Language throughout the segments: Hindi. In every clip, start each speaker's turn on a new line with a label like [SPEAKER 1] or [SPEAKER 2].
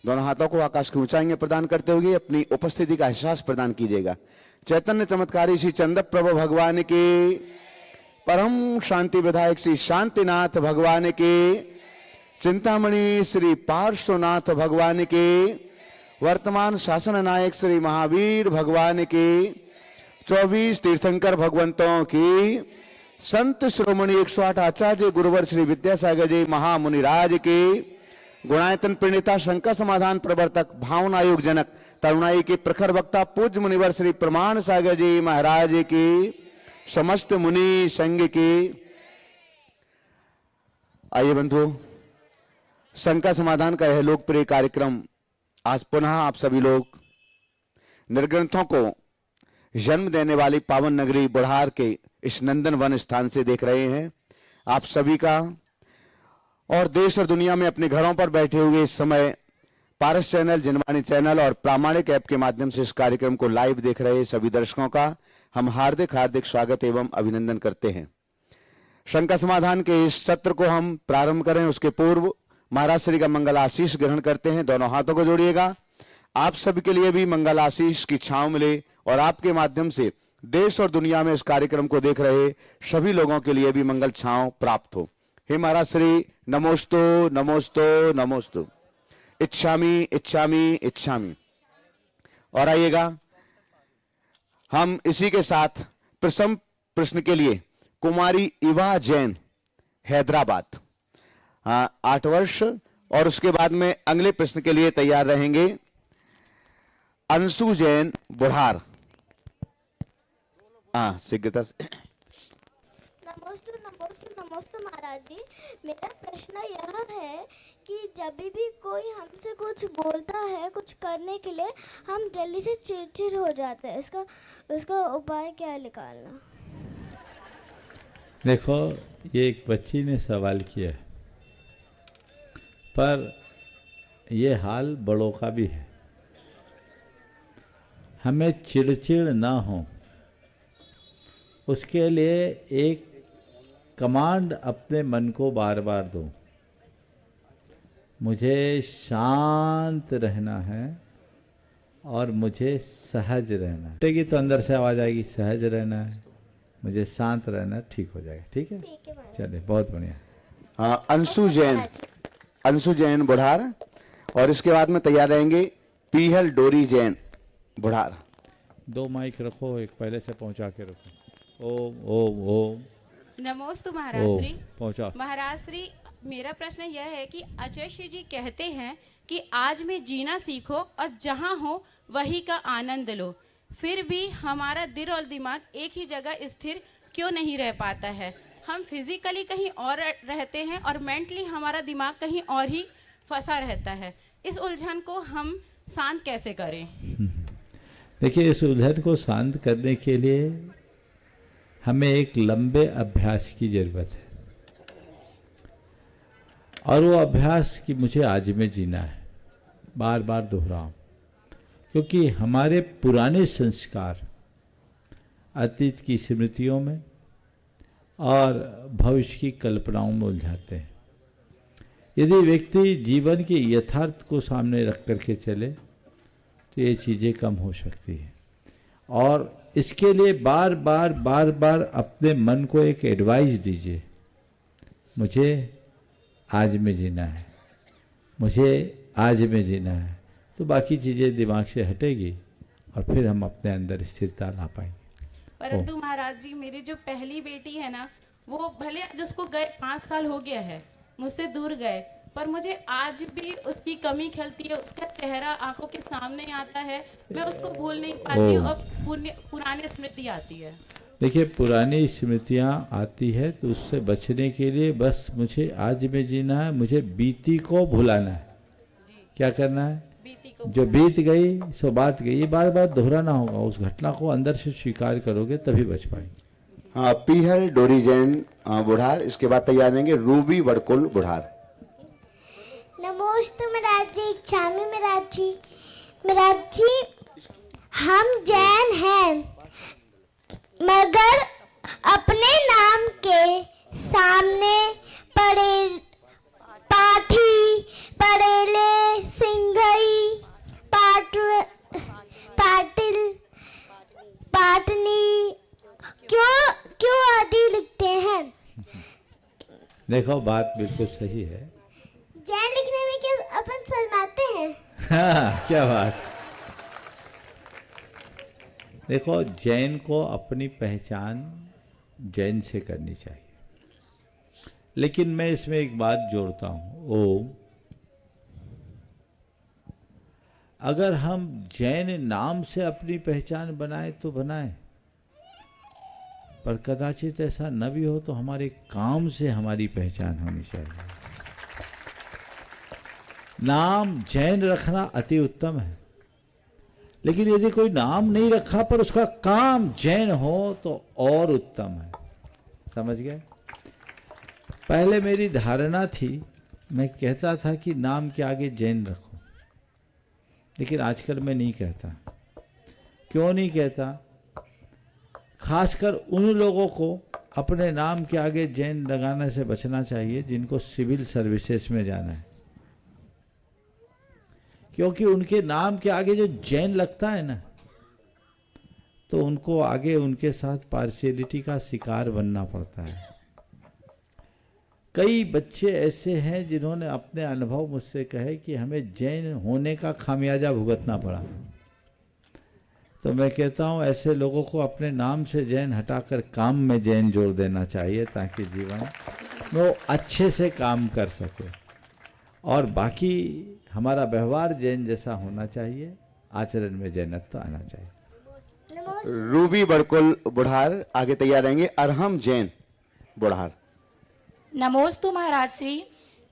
[SPEAKER 1] दोनों हाथों को आकाश की ऊंचाई में प्रदान करते हुए अपनी उपस्थिति का एहसास प्रदान कीजिएगा। चैतन्य चमत्कारी श्री चंद्र प्रभु भगवान के, परम शांति विधायक श्री शांतिनाथ भगवान के, चिंतामणि श्री पार्श्वनाथ भगवान के, वर्तमान शासन नायक श्री महावीर भगवान के, 24 तीर्थंकर भगवंतों की, संत श्रोमणी 108 आचार्य गुरुवर श्री विद्यासागर जी महामुनिराज के, गुणायतन प्रणेता शंकर समाधान प्रवर्तक भावनायोग जनक तरुणाई के प्रखर वक्ता पूज्य मुनिवर श्री प्रमाण सागर जी महाराज की, समस्त मुनि संघ की। आइए बंधु, शंकर समाधान का यह लोकप्रिय कार्यक्रम आज पुनः आप सभी लोग निर्ग्रंथों को जन्म देने वाली पावन नगरी बुढ़ार के इस नंदन वन स्थान से देख रहे हैं। आप सभी का और देश और दुनिया में अपने घरों पर बैठे हुए इस समय पारस चैनल, जनवाणी चैनल और प्रामाणिक ऐप के माध्यम से इस कार्यक्रम को लाइव देख रहे सभी दर्शकों का हम हार्दिक हार्दिक स्वागत एवं अभिनंदन करते हैं। शंकर समाधान के इस सत्र को हम प्रारंभ करें उसके पूर्व महाराज श्री का मंगल आशीष ग्रहण करते हैं। दोनों हाथों को जोड़िएगा। आप सभी के लिए भी मंगल आशीष की छांव मिले और आपके माध्यम से देश और दुनिया में इस कार्यक्रम को देख रहे सभी लोगों के लिए भी मंगल छांव प्राप्त हो। हे महाराज श्री, नमोस्तु नमोस्तु नमोस्तु, इच्छामि इच्छामि इच्छामि। और आइएगा, हम इसी के साथ प्रथम प्रश्न के लिए कुमारी इवा जैन हैदराबाद 8 वर्ष, और उसके बाद में अगले प्रश्न के लिए तैयार रहेंगे अंशु जैन बुढ़ार। शीघ्रता से।
[SPEAKER 2] नमस्ते नमस्ते नमस्ते महाराज जी, मेरा प्रश्न यह है कि जब भी कोई हमसे कुछ बोलता है कुछ करने के लिए, हम जल्दी से चिड़चिड़ हो जाते हैं। इसका उपाय क्या है निकालना?
[SPEAKER 3] देखो, ये एक बच्ची ने सवाल किया है, पर ये हाल बड़ों का भी है। हमें चिड़चिड़ ना हो उसके लिए एक कमांड अपने मन को बार बार दो, मुझे शांत रहना है और मुझे सहज रहना है। ठीक है, तो अंदर से आवाज आएगी सहज रहना है, मुझे शांत रहना है, ठीक हो जाएगा। ठीक है, चलिए, बहुत बढ़िया।
[SPEAKER 1] अंशु जैन बुढ़ार, और इसके बाद में तैयार रहेंगे पीहल डोरी जैन बुढ़ार।
[SPEAKER 3] 2 माइक रखो, एक पहले से पहुंचा के रखो। ओम ओम ओम।
[SPEAKER 4] नमोस्तु महाराज श्री।
[SPEAKER 3] पहुंचा।
[SPEAKER 4] महाराज श्री, मेरा प्रश्न यह है कि अजय श्री जी कहते हैं कि आज में जीना सीखो और जहां हो वही का आनंद लो, फिर भी हमारा दिल और दिमाग एक ही जगह स्थिर क्यों नहीं रह पाता है? हम फिजिकली कहीं और रहते हैं और मेंटली हमारा दिमाग कहीं और ही फंसा रहता है। इस उलझन को हम शांत कैसे करें?
[SPEAKER 3] देखिए, इस उलझन को शांत करने के लिए हमें एक लंबे अभ्यास की जरूरत है, और वो अभ्यास कि मुझे आज में जीना है, बार बार दोहराऊं, क्योंकि हमारे पुराने संस्कार अतीत की स्मृतियों में और भविष्य की कल्पनाओं में उलझाते हैं। यदि व्यक्ति जीवन के यथार्थ को सामने रख करके चले तो ये चीज़ें कम हो सकती है। और इसके लिए बार बार अपने मन को एक एडवाइस दीजिए, मुझे आज में जीना है, मुझे आज में जीना है, तो बाकी चीज़ें दिमाग से हटेगी और फिर हम अपने अंदर स्थिरता ला पाएंगे।
[SPEAKER 4] परंतु महाराज जी, मेरी जो पहली बेटी है ना, वो भले जिसको गए 5 साल हो गया है, मुझसे दूर गए, पर मुझे आज भी उसकी कमी खलती है। उसका चेहरा आंखों के सामने आता है, मैं उसको भूल नहीं पाती और पुरानी स्मृति आती है।
[SPEAKER 3] देखिए, पुरानी स्मृतियाँ आती है तो उससे बचने के लिए बस मुझे आज में जीना है, मुझे बीती को भुलाना है। क्या करना है? बीती को जो बीत गई सो बात गई, ये बार बार दोहराना होगा। उस घटना को अंदर से स्वीकार करोगे तभी बच पाएंगे।
[SPEAKER 1] हाँ, पीहल डोरी जैन बुढ़ार। इसके बाद तैयार रहेंगे रूबी वड़कुल बुढ़ार।
[SPEAKER 2] नमोस्तु महाराज जी, इच्छामि महाराज जी। महाराज जी, हम जैन हैं, मगर अपने नाम के सामने पड़े पाठी, पड़ेले, सिंघई
[SPEAKER 3] देखो बात बिल्कुल सही है।
[SPEAKER 2] जैन लिखने में क्या अपन शर्माते हैं?
[SPEAKER 3] हाँ, क्या बात। देखो, जैन को अपनी पहचान जैन से करनी चाहिए, लेकिन मैं इसमें एक बात जोड़ता हूँ। ओम, अगर हम जैन नाम से अपनी पहचान बनाए तो बनाए, पर कदाचित ऐसा न भी हो तो हमारे काम से हमारी पहचान होनी चाहिए। नाम जैन रखना अति उत्तम है, लेकिन यदि कोई नाम नहीं रखा पर उसका काम जैन हो तो और उत्तम है। समझ गए? पहले मेरी धारणा थी, मैं कहता था कि नाम के आगे जैन रखो, लेकिन आजकल मैं नहीं कहता। क्यों नहीं कहता? खासकर उन लोगों को अपने नाम के आगे जैन लगाने से बचना चाहिए जिनको सिविल सर्विसेज में जाना है, क्योंकि उनके नाम के आगे जो जैन लगता है ना, तो उनको आगे उनके साथ पार्शियलिटी का शिकार बनना पड़ता है। कई बच्चे ऐसे हैं जिन्होंने अपने अनुभव मुझसे कहे कि हमें जैन होने का खामियाजा भुगतना पड़ा। तो मैं कहता हूँ ऐसे लोगों को अपने नाम से जैन हटाकर काम में जैन जोड़ देना चाहिए, ताकि जीवन में वो अच्छे से काम कर सके। और बाकी हमारा व्यवहार जैन जैसा होना चाहिए, आचरण में जैनत्व आना चाहिए।
[SPEAKER 1] रूबी बड़कुल बुढ़ार आगे तैयार रहेंगे। अरहम जैन बुढ़ार।
[SPEAKER 5] नमोस्तु महाराज श्री।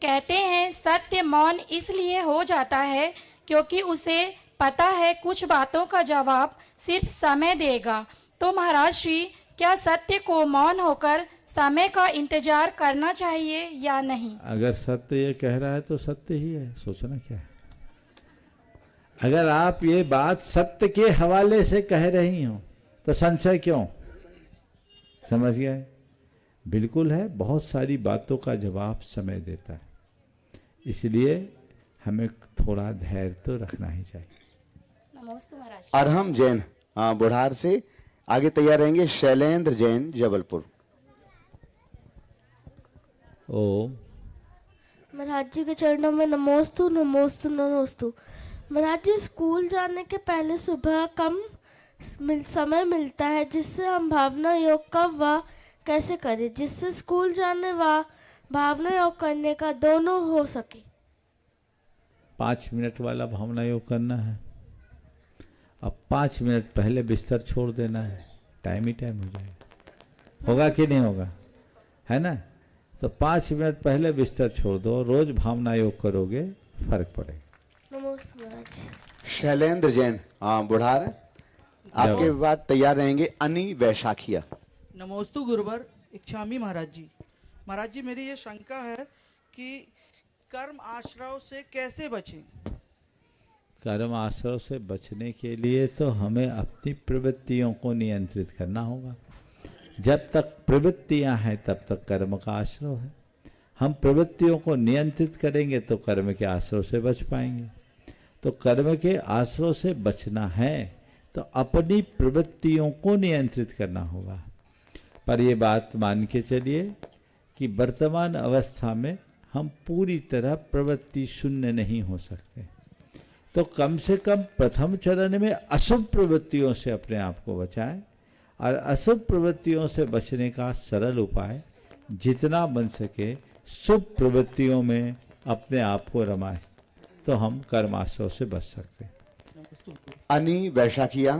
[SPEAKER 5] कहते हैं सत्य मौन इसलिए हो जाता है क्योंकि उसे पता है कुछ बातों का जवाब सिर्फ समय देगा। तो महाराज श्री, क्या सत्य को मौन होकर समय का इंतजार करना चाहिए या नहीं?
[SPEAKER 3] अगर सत्य ये कह रहा है तो सत्य ही है, सोचना क्या है। अगर आप ये बात सत्य के हवाले से कह रही हो तो संशय क्यों? समझ गए? बिल्कुल है, बहुत सारी बातों का जवाब समय देता है, इसलिए हमें थोड़ा धैर्य तो रखना ही चाहिए।
[SPEAKER 5] नमोस्तु महाराज।
[SPEAKER 1] अरहम जैन बुढ़ार से आगे तैयार रहेंगे शैलेंद्र जैन जबलपुर।
[SPEAKER 3] ओम।
[SPEAKER 6] महाराज जी के चरणों में नमोस्तु नमोस्तु नमोस्तु। महाराज जी, स्कूल जाने के पहले सुबह कम समय मिलता है, जिससे हम भावना योग का व कैसे करें, जिससे स्कूल जाने व भावना योग करने का दोनों हो सके।
[SPEAKER 3] 5 मिनट वाला भावना योग करना है। अब 5 मिनट पहले बिस्तर छोड़ देना है, टाइम ही टाइम हो जाएगा। होगा कि नहीं होगा? है ना? तो 5 मिनट पहले बिस्तर छोड़ दो, रोज भावना योग करोगे, फर्क पड़ेगा।
[SPEAKER 6] नमोस्तु महाराज।
[SPEAKER 1] शैलेंद्र जैन बुढ़ार आपके बाद तैयार रहेंगे अनी वैशाखिया।
[SPEAKER 7] नमोस्तु गुरुवर इच्छामी महाराज जी। महाराज जी, मेरी ये शंका है कि कर्म आश्रव से कैसे बचें?
[SPEAKER 3] कर्म आश्रव से बचने के लिए तो हमें अपनी प्रवृत्तियों को नियंत्रित करना होगा। जब तक प्रवृत्तियां हैं तब तक कर्म का आश्रव है। हम प्रवृत्तियों को नियंत्रित करेंगे तो कर्म के आश्रव से बच पाएंगे। तो कर्म के आश्रव से बचना है तो अपनी प्रवृत्तियों को नियंत्रित करना होगा। पर ये बात मान के चलिए कि वर्तमान अवस्था में हम पूरी तरह प्रवृत्ति शून्य नहीं हो सकते, तो कम से कम प्रथम चरण में अशुभ प्रवृत्तियों से अपने आप को बचाएं। और अशुभ प्रवृत्तियों से बचने का सरल उपाय जितना बन सके शुभ प्रवृत्तियों में अपने आप को रमाएं, तो हम कर्माश्रव से बच सकते हैं।
[SPEAKER 1] अनी वैशाखिया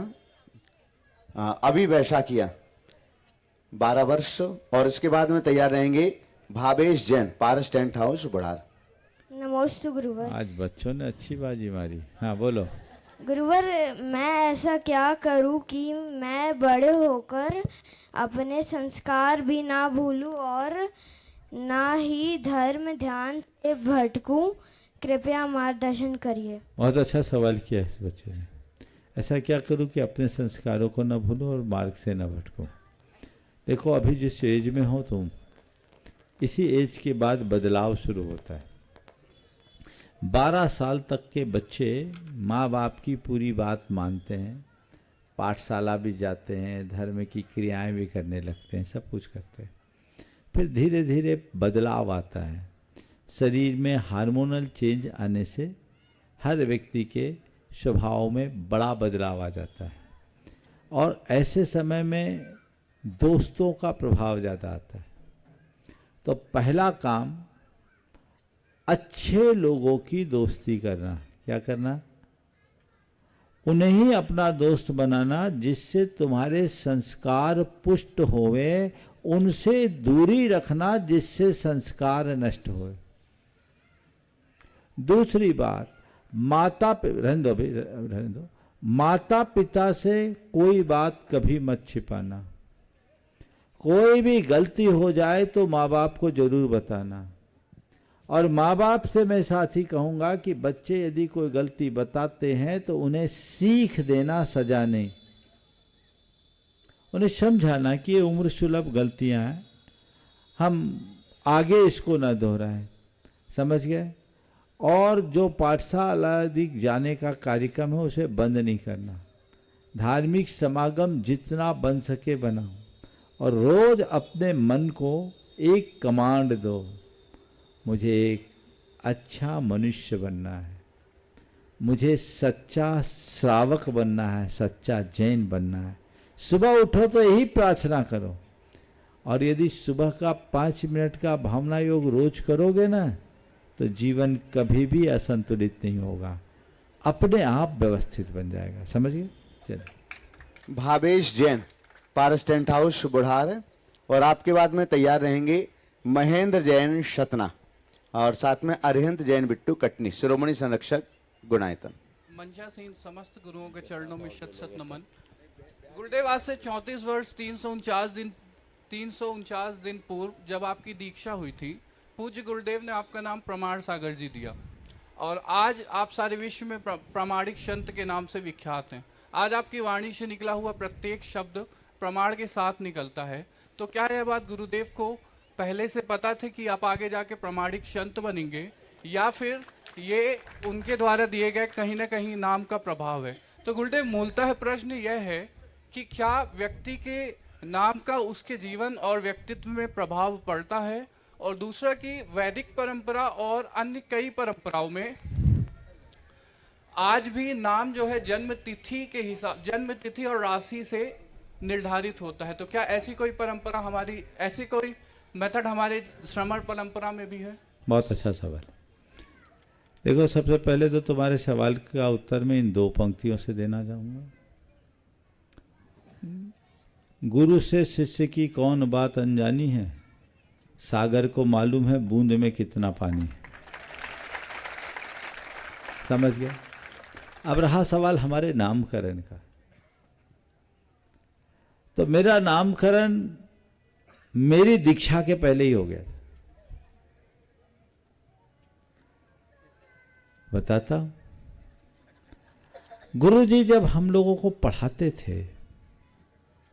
[SPEAKER 1] अभी वैशाखिया 12 वर्ष। और इसके बाद में तैयार रहेंगे भावेश जैन पारस टेंट हाउस बुढ़ार।
[SPEAKER 2] नमोस्तु गुरुवर।
[SPEAKER 3] आज बच्चों ने अच्छी बाजी मारी। हाँ बोलो।
[SPEAKER 2] गुरुवर, मैं ऐसा क्या करूं कि मैं बड़े होकर अपने संस्कार भी ना भूलूं और ना ही धर्म ध्यान से भटकूं? कृपया मार्गदर्शन करिए।
[SPEAKER 3] बहुत अच्छा सवाल किया इस बच्चे ने। ऐसा क्या करूं कि अपने संस्कारों को न भूलूं और मार्ग से न भटकूं? देखो, अभी जिस एज में हो तुम, इसी एज के बाद बदलाव शुरू होता है। 12 साल तक के बच्चे माँ बाप की पूरी बात मानते हैं, पाठशाला भी जाते हैं, धर्म की क्रियाएं भी करने लगते हैं, सब कुछ करते हैं। फिर धीरे धीरे बदलाव आता है। शरीर में हार्मोनल चेंज आने से हर व्यक्ति के स्वभाव में बड़ा बदलाव आ जाता है, और ऐसे समय में दोस्तों का प्रभाव ज़्यादा आता है। तो पहला काम अच्छे लोगों की दोस्ती करना। क्या करना? उन्हें ही अपना दोस्त बनाना, जिससे तुम्हारे संस्कार पुष्ट होवे। उनसे दूरी रखना जिससे संस्कार नष्ट होए। दूसरी बात, रहने दो, माता पिता से कोई बात कभी मत छिपाना। कोई भी गलती हो जाए तो माँ बाप को जरूर बताना। और माँ बाप से मैं साथ ही कहूँगा कि बच्चे यदि कोई गलती बताते हैं तो उन्हें सीख देना, सजा नहीं। उन्हें समझाना कि ये उम्र सुलभ गलतियाँ हैं, हम आगे इसको न दोहराएं। समझ गए? और जो पाठशाला आदि जाने का कार्यक्रम है उसे बंद नहीं करना। धार्मिक समागम जितना बन सके बनाओ, और रोज अपने मन को एक कमांड दो, मुझे एक अच्छा मनुष्य बनना है, मुझे सच्चा श्रावक बनना है, सच्चा जैन बनना है। सुबह उठो तो यही प्रार्थना करो, और यदि सुबह का 5 मिनट का भावना योग रोज करोगे ना, तो जीवन कभी भी असंतुलित नहीं होगा, अपने आप व्यवस्थित बन जाएगा। समझ गए? चलिए।
[SPEAKER 1] भावेश जैन, पारस टेंट हाउस बुढ़ार, और आपके बाद में तैयार रहेंगे महेंद्र जैन शतना, और साथ में अरिहंत जैन बिट्टू कटनी, शिरोमणि संरक्षक गुणायतन।
[SPEAKER 8] मंचासीन समस्त गुरुओं के चरणों में शत शत नमन। गुरुदेव, आज से 34 वर्ष 349 दिन पूर्व जब आपकी दीक्षा हुई थी, पूज्य गुरुदेव ने आपका नाम प्रमाण सागर जी दिया, और आज आप सारे विश्व में प्रामाणिक संत के नाम से विख्यात हैं। आज आपकी वाणी से निकला हुआ प्रत्येक शब्द प्रमाण के साथ निकलता है। तो क्या यह बात गुरुदेव को पहले से पता थे कि आप आगे जाके प्रामाणिक संत बनेंगे, या फिर ये उनके द्वारा दिए गए कहीं ना कहीं नाम का प्रभाव है? तो गुरुदेव, मूलतः प्रश्न यह है कि क्या व्यक्ति के नाम का उसके जीवन और व्यक्तित्व में प्रभाव पड़ता है? और दूसरा कि वैदिक परंपरा और अन्य कई परंपराओं में आज भी नाम जो है जन्म तिथि के हिसाब, जन्म तिथि और राशि से निर्धारित होता है। तो क्या ऐसी कोई परंपरा हमारी, ऐसी कोई मेथड हमारे श्रमण परंपरा में भी है?
[SPEAKER 3] बहुत अच्छा सवाल। देखो, सबसे पहले तो तुम्हारे सवाल का उत्तर मैं इन 2 पंक्तियों से देना चाहूँगा। गुरु से शिष्य की कौन बात अनजानी है, सागर को मालूम है बूंद में कितना पानी है। समझ गए? अब रहा सवाल हमारे नामकरण का। तो मेरा नामकरण मेरी दीक्षा के पहले ही हो गया था। बताता हूं, गुरुजी जब हम लोगों को पढ़ाते थे,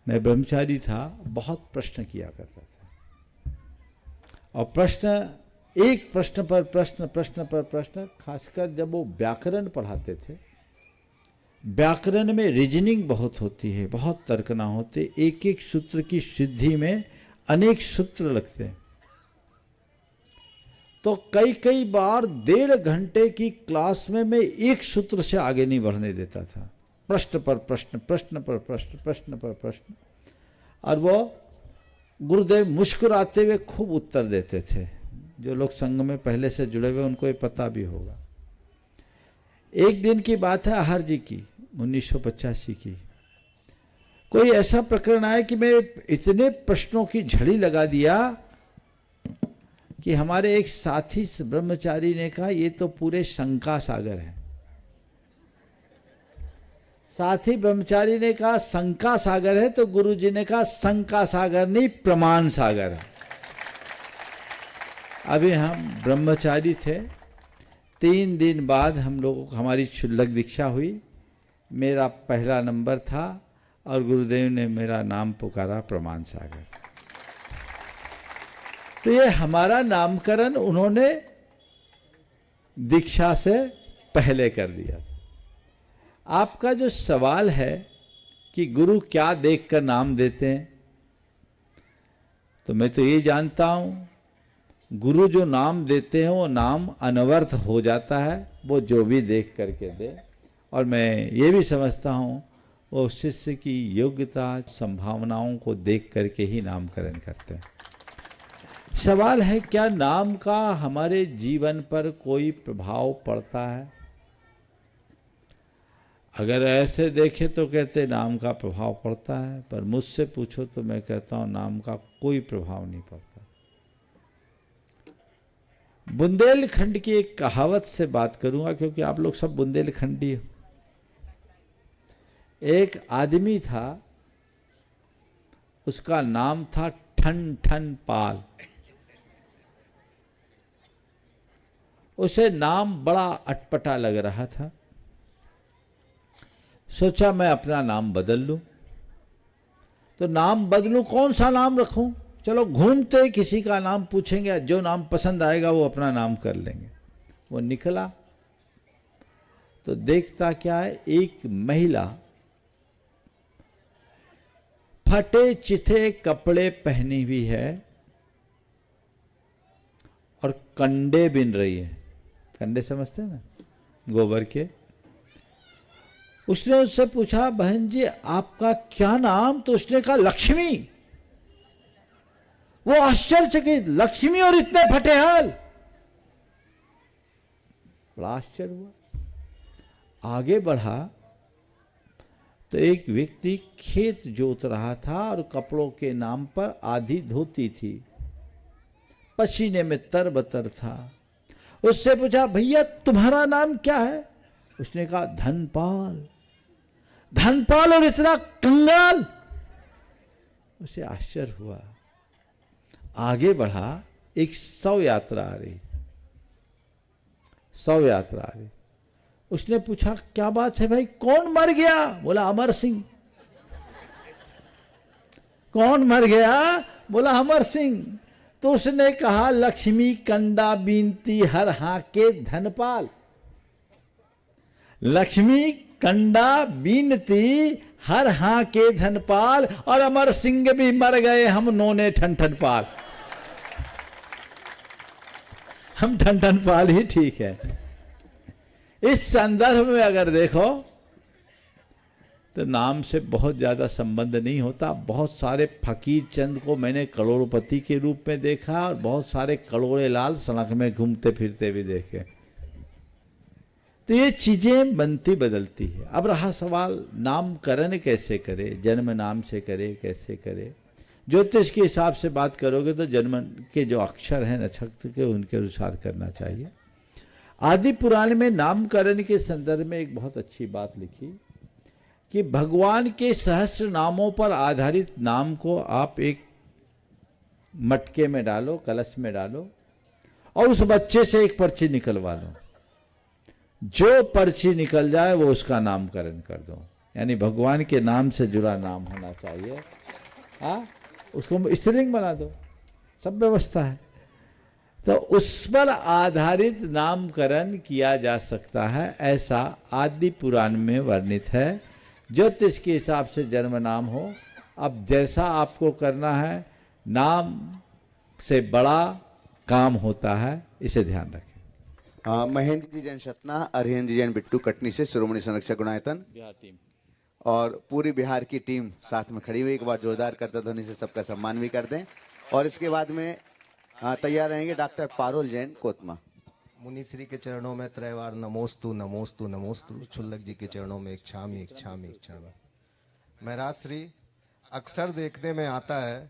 [SPEAKER 3] मैं ब्रह्मचारी था, बहुत प्रश्न किया करता था, और प्रश्न, एक प्रश्न पर प्रश्न, प्रश्न पर प्रश्न। खासकर जब वो व्याकरण पढ़ाते थे, व्याकरण में रीजनिंग बहुत होती है, बहुत तर्कना होते, एक एक सूत्र की सिद्धि में अनेक सूत्र लगते हैं। तो कई कई बार 1.5 घंटे की क्लास में मैं एक सूत्र से आगे नहीं बढ़ने देता था। प्रश्न पर प्रश्न, प्रश्न पर प्रश्न, प्रश्न पर प्रश्न, और वो गुरुदेव मुस्कुराते हुए खूब उत्तर देते थे। जो लोग संघ में पहले से जुड़े हुए उनको ये पता भी होगा। एक दिन की बात है, आहार जी की, 1985 की। कोई ऐसा प्रकरण आया कि मैं इतने प्रश्नों की झड़ी लगा दिया कि हमारे एक साथी ब्रह्मचारी ने कहा ये तो पूरे शंका सागर है। साथी ब्रह्मचारी ने कहा शंका सागर है, तो गुरुजी ने कहा शंका सागर नहीं, प्रमाण सागर है। अभी हम ब्रह्मचारी थे, 3 दिन बाद हम लोगों को हमारी क्षुल्लक दीक्षा हुई। मेरा पहला नंबर था और गुरुदेव ने मेरा नाम पुकारा प्रमाण सागर। तो ये हमारा नामकरण उन्होंने दीक्षा से पहले कर दिया था। आपका जो सवाल है कि गुरु क्या देखकर नाम देते हैं, तो मैं तो ये जानता हूँ, गुरु जो नाम देते हैं वो नाम अनवर्थ हो जाता है, वो जो भी देख करके दे। और मैं ये भी समझता हूँ वो शिष्य की योग्यता संभावनाओं को देख करके ही नामकरण करते हैं। सवाल है, क्या नाम का हमारे जीवन पर कोई प्रभाव पड़ता है? अगर ऐसे देखे तो कहते नाम का प्रभाव पड़ता है, पर मुझसे पूछो तो मैं कहता हूँ नाम का कोई प्रभाव नहीं पड़ता। बुंदेलखंड की एक कहावत से बात करूंगा, क्योंकि आप लोग सब बुंदेलखंडी हो। एक आदमी था, उसका नाम था ठन ठन पाल। उसे नाम बड़ा अटपटा लग रहा था। सोचा मैं अपना नाम बदल लूं। तो नाम बदलूं, कौन सा नाम रखूं? चलो घूमते किसी का नाम पूछेंगे, जो नाम पसंद आएगा वो अपना नाम कर लेंगे। वो निकला तो देखता क्या है, एक महिला फटे चिथे कपड़े पहनी हुई है और कंडे बिन रही है। कंडे समझते हैं ना, गोबर के। उसने उससे पूछा, बहन जी आपका क्या नाम? तो उसने कहा लक्ष्मी। वो आश्चर्यचकित, लक्ष्मी और इतने फटे हाल। बड़ा आश्चर्य हुआ। आगे बढ़ा तो एक व्यक्ति खेत जोत रहा था और कपड़ों के नाम पर आधी धोती थी, पसीने में तरबतर था। उससे पूछा, भैया तुम्हारा नाम क्या है? उसने कहा धनपाल। धनपाल और इतना कंगाल। उसे आश्चर्य हुआ। आगे बढ़ा, एक शव यात्रा आ रही। शव यात्रा आ रही। उसने पूछा, क्या बात है भाई, कौन मर गया? बोला अमर सिंह। कौन मर गया? बोला अमर सिंह। तो उसने कहा, लक्ष्मी कंडा बीनती हर हाके धनपाल। लक्ष्मी कंडा बीनती हर हाके धनपाल, और अमर सिंह भी मर गए, हम नोने ठन ठन पाल। हम ठन ठन पाल ही ठीक है। इस संदर्भ में अगर देखो तो नाम से बहुत ज्यादा संबंध नहीं होता। बहुत सारे फकीर चंद को मैंने करोड़पति के रूप में देखा और बहुत सारे करोड़े लाल सड़क में घूमते फिरते भी देखे। तो ये चीजें बनती बदलती है। अब रहा सवाल, नामकरण कैसे करे? जन्म नाम से करे, कैसे करे? ज्योतिष के हिसाब से बात करोगे तो जन्म के जो अक्षर हैं नक्षत्र के, उनके अनुसार करना चाहिए। आदि पुराण में नामकरण के संदर्भ में एक बहुत अच्छी बात लिखी कि भगवान के सहस्त्र नामों पर आधारित नाम को आप एक मटके में डालो, कलश में डालो, और उस बच्चे से एक पर्ची निकलवा लो। जो पर्ची निकल जाए वो उसका नामकरण कर दो। यानी भगवान के नाम से जुड़ा नाम होना चाहिए। हाँ, उसको स्त्रीलिंग बना दो, सब व्यवस्था है। तो उस पर आधारित नामकरण किया जा सकता है, ऐसा आदि पुराण में वर्णित है। ज्योतिष के हिसाब से जन्म नाम हो। अब जैसा आपको करना है, नाम से बड़ा काम होता है, इसे ध्यान रखें।
[SPEAKER 1] महेंद्र जी जैन सतना, अरिहंत जी जैन बिट्टू कटनी से श्रोमणी संरक्षक गुणायतन
[SPEAKER 3] बिहार टीम
[SPEAKER 1] और पूरी बिहार की टीम साथ में खड़ी हुई। एक बार जोरदार करता ध्वनि से सबका सम्मान भी कर दें। और इसके बाद में तैयार रहेंगे डॉक्टर पारुल जैन कोतमा।
[SPEAKER 9] मुनिश्री के चरणों में त्रैवार नमोस्तु नमोस्तु नमोस्तु। छुल्लक जी के चरणों में इच्छामि इच्छामि इच्छामि। महाराज श्री, अक्सर देखने में आता है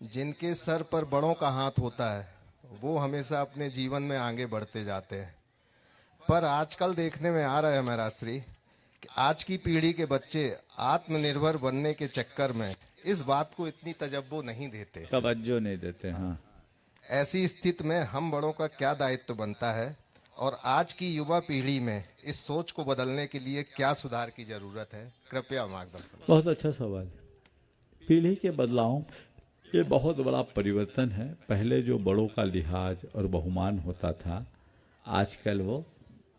[SPEAKER 9] जिनके सर पर बड़ों का हाथ होता है वो हमेशा अपने जीवन में आगे बढ़ते जाते हैं। पर आजकल देखने में आ रहा है महाराज श्री कि आज की पीढ़ी के बच्चे आत्मनिर्भर बनने के चक्कर में इस बात को इतनी तवज्जो नहीं देते,
[SPEAKER 3] तवज्जो नहीं देते। हाँ,
[SPEAKER 9] ऐसी स्थिति में हम बड़ों का क्या दायित्व बनता है और आज की युवा पीढ़ी में इस सोच को बदलने के लिए क्या सुधार की जरूरत है? कृपया मार्गदर्शन।
[SPEAKER 3] बहुत अच्छा सवाल है। पीढ़ी के बदलाव ये बहुत बड़ा परिवर्तन है। पहले जो बड़ों का लिहाज और बहुमान होता था, आजकल वो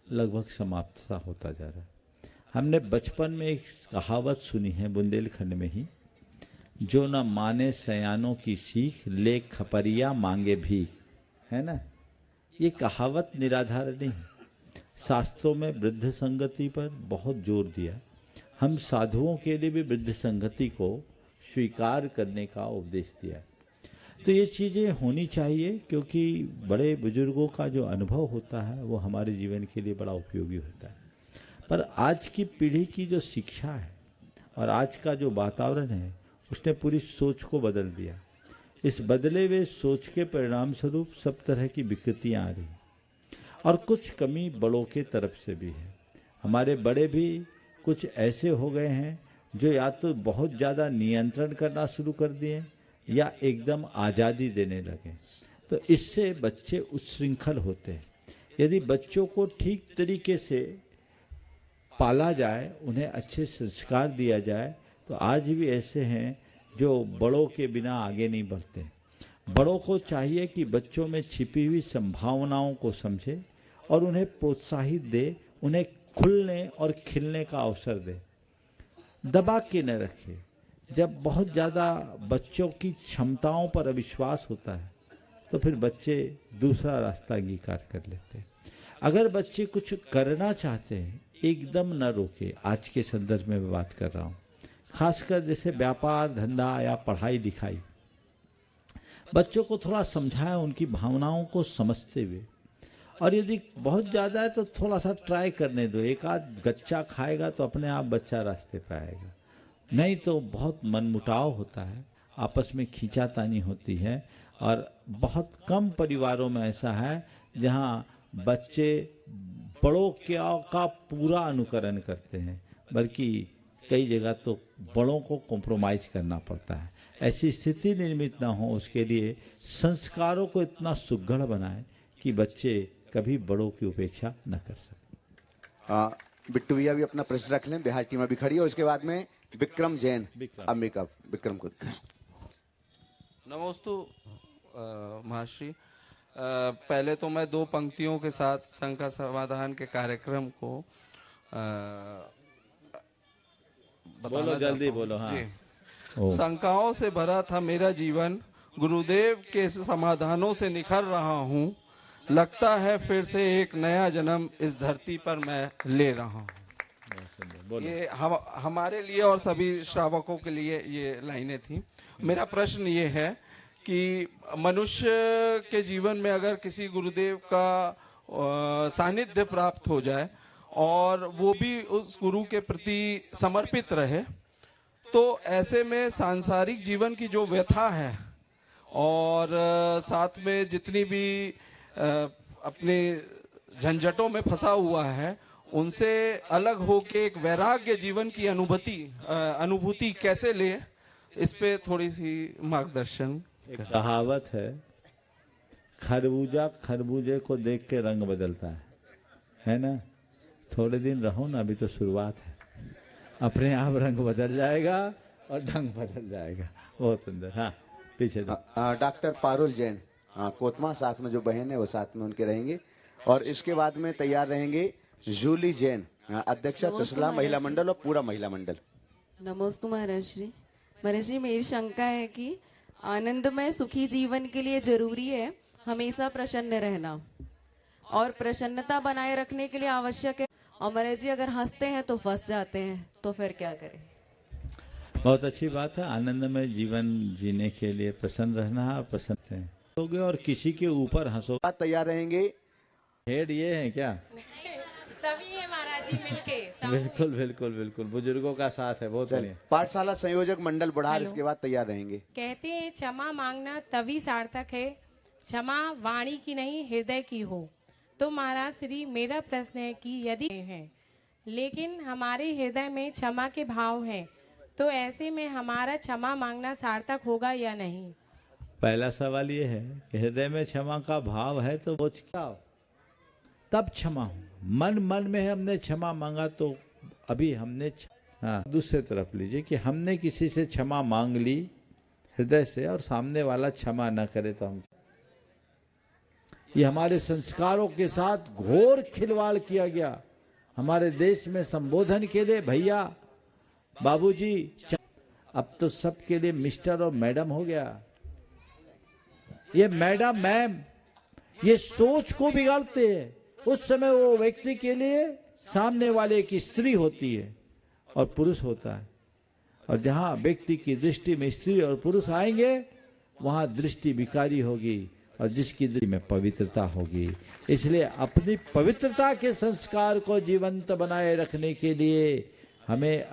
[SPEAKER 3] लगभग समाप्त सा होता जा रहा है। हमने बचपन में एक कहावत सुनी है बुंदेलखंड में ही, जो न माने सयानों की सीख, ले खपरिया मांगे भीख, है ना। ये कहावत निराधार नहीं है। शास्त्रों में वृद्ध संगति पर बहुत जोर दिया। हम साधुओं के लिए भी वृद्ध संगति को स्वीकार करने का उपदेश दिया। तो ये चीज़ें होनी चाहिए, क्योंकि बड़े बुजुर्गों का जो अनुभव होता है वो हमारे जीवन के लिए बड़ा उपयोगी होता है। पर आज की पीढ़ी की जो शिक्षा है और आज का जो वातावरण है, उसने पूरी सोच को बदल दिया। इस बदले हुए सोच के परिणाम स्वरूप सब तरह की विकृतियाँ आ रही, और कुछ कमी बड़ों के तरफ से भी है। हमारे बड़े भी कुछ ऐसे हो गए हैं जो या तो बहुत ज़्यादा नियंत्रण करना शुरू कर दिए या एकदम आज़ादी देने लगे। तो इससे बच्चे उच्छृंखल होते हैं। यदि बच्चों को ठीक तरीके से पाला जाए, उन्हें अच्छे संस्कार दिया जाए, तो आज भी ऐसे हैं जो बड़ों के बिना आगे नहीं बढ़ते। बड़ों को चाहिए कि बच्चों में छिपी हुई संभावनाओं को समझे और उन्हें प्रोत्साहित दे, उन्हें खुलने और खिलने का अवसर दे, दबा के न रखे। जब बहुत ज़्यादा बच्चों की क्षमताओं पर अविश्वास होता है तो फिर बच्चे दूसरा रास्ता अंगीकार कर लेते हैं। अगर बच्चे कुछ करना चाहते हैं, एकदम न रोके। आज के संदर्भ में मैं बात कर रहा हूँ, खासकर जैसे व्यापार धंधा या पढ़ाई लिखाई। बच्चों को थोड़ा समझाएं, उनकी भावनाओं को समझते हुए। और यदि बहुत ज़्यादा है तो थोड़ा सा ट्राई करने दो। एक आध गच्चा खाएगा तो अपने आप बच्चा रास्ते पर आएगा, नहीं तो बहुत मनमुटाव होता है, आपस में खींचातानी होती है। और बहुत कम परिवारों में ऐसा है जहाँ बच्चे बड़ों का पूरा अनुकरण करते हैं, बल्कि कई जगह तो बड़ों को कॉम्प्रोमाइज करना पड़ता है। ऐसी स्थिति निर्मित ना हो, उसके लिए संस्कारों को इतना सुघड़ बनाएं कि बच्चे कभी बड़ों की उपेक्षा न कर सकें।
[SPEAKER 1] बिट्टू भैया भी अपना प्रश्न रख लें, बिहार टीम अभी खड़ी है। उसके बाद में विक्रम जैन, अम्बिका विक्रम को।
[SPEAKER 10] नमोस्तु महाश्री। पहले तो मैं दो पंक्तियों के साथ शंका समाधान के कार्यक्रम को
[SPEAKER 3] बोलो, जल्दी बोलो। हाँ
[SPEAKER 10] जी। शंकाओं से भरा था मेरा जीवन, गुरुदेव के समाधानों से निखर रहा हूँ। लगता है फिर से एक नया जन्म इस धरती पर मैं ले रहा हूँ। ये हमारे लिए और सभी श्रावकों के लिए ये लाइनें थी। मेरा प्रश्न ये है कि मनुष्य के जीवन में अगर किसी गुरुदेव का सानिध्य प्राप्त हो जाए और वो भी उस गुरु के प्रति समर्पित रहे, तो ऐसे में सांसारिक जीवन की जो व्यथा है और साथ में जितनी भी अपने झंझटों में फंसा हुआ है, उनसे अलग होके एक वैराग्य जीवन की अनुभूति कैसे ले, इस पे थोड़ी सी मार्गदर्शन।
[SPEAKER 3] एक कहावत है, खरबूजा खरबूजे को देख के रंग बदलता है ना। थोड़े दिन रहो ना, अभी तो शुरुआत है, अपने आप रंग बदल जाएगा और ढंग बदल जाएगा। बहुत सुंदर। हाँ पीछे
[SPEAKER 1] डॉक्टर पारुल जैन, हाँ कोतमा, साथ में जो बहन है वो साथ में उनके रहेंगे। और इसके बाद में तैयार रहेंगे जूली जैन, अध्यक्षा त्रिशला महिला मंडल और पूरा महिला मंडल।
[SPEAKER 11] नमोस्तु महाराज श्री। महाराज श्री, मेरी शंका है कि आनंदमय सुखी जीवन के लिए जरूरी है हमेशा प्रसन्न रहना, और प्रसन्नता बनाए रखने के लिए आवश्यक है। और महाराज जी, अगर हंसते हैं तो फंस जाते हैं, तो फिर क्या करें?
[SPEAKER 3] बहुत अच्छी बात है। आनंदमय जीवन जीने के लिए प्रसन्न रहना है, प्रसन्न होगे और किसी के ऊपर हंसो।
[SPEAKER 1] तैयार रहेंगे।
[SPEAKER 3] हेड ये है क्या?
[SPEAKER 12] सभी है महाराज जी मिलके।
[SPEAKER 3] बिल्कुल बिल्कुल बिल्कुल, बुजुर्गों का साथ है। बहुत बढ़िया।
[SPEAKER 1] पाठशाला संयोजक मंडल बुढ़ार इसके बाद तैयार रहेंगे।
[SPEAKER 12] कहते हैं क्षमा मांगना तभी सार्थक है, क्षमा वाणी की नहीं हृदय की हो। तो महाराज श्री, मेरा प्रश्न है कि यदि है लेकिन हमारे हृदय में क्षमा के भाव हैं, तो ऐसे में हमारा क्षमा मांगना सार्थक होगा या नहीं?
[SPEAKER 3] पहला सवाल ये है कि हृदय में क्षमा का भाव है तो वो क्या तब क्षमा हो। मन में हमने क्षमा मांगा तो अभी हमने हाँ, दूसरे तरफ लीजिए कि हमने किसी से क्षमा मांग ली हृदय से और सामने वाला क्षमा न करे तो हम, ये हमारे संस्कारों के साथ घोर खिलवाड़ किया गया। हमारे देश में संबोधन के लिए भैया बाबूजी, अब तो सबके लिए मिस्टर और मैडम हो गया। ये मैडम मैम ये सोच को बिगाड़ते हैं। उस समय वो व्यक्ति के लिए सामने वाले की स्त्री होती है और पुरुष होता है, और जहां व्यक्ति की दृष्टि में स्त्री और पुरुष आएंगे वहां दृष्टि विकारी होगी और जिसकी दृष्टि में पवित्रता होगी। इसलिए अपनी पवित्रता के संस्कार को जीवंत बनाए रखने के लिए हमें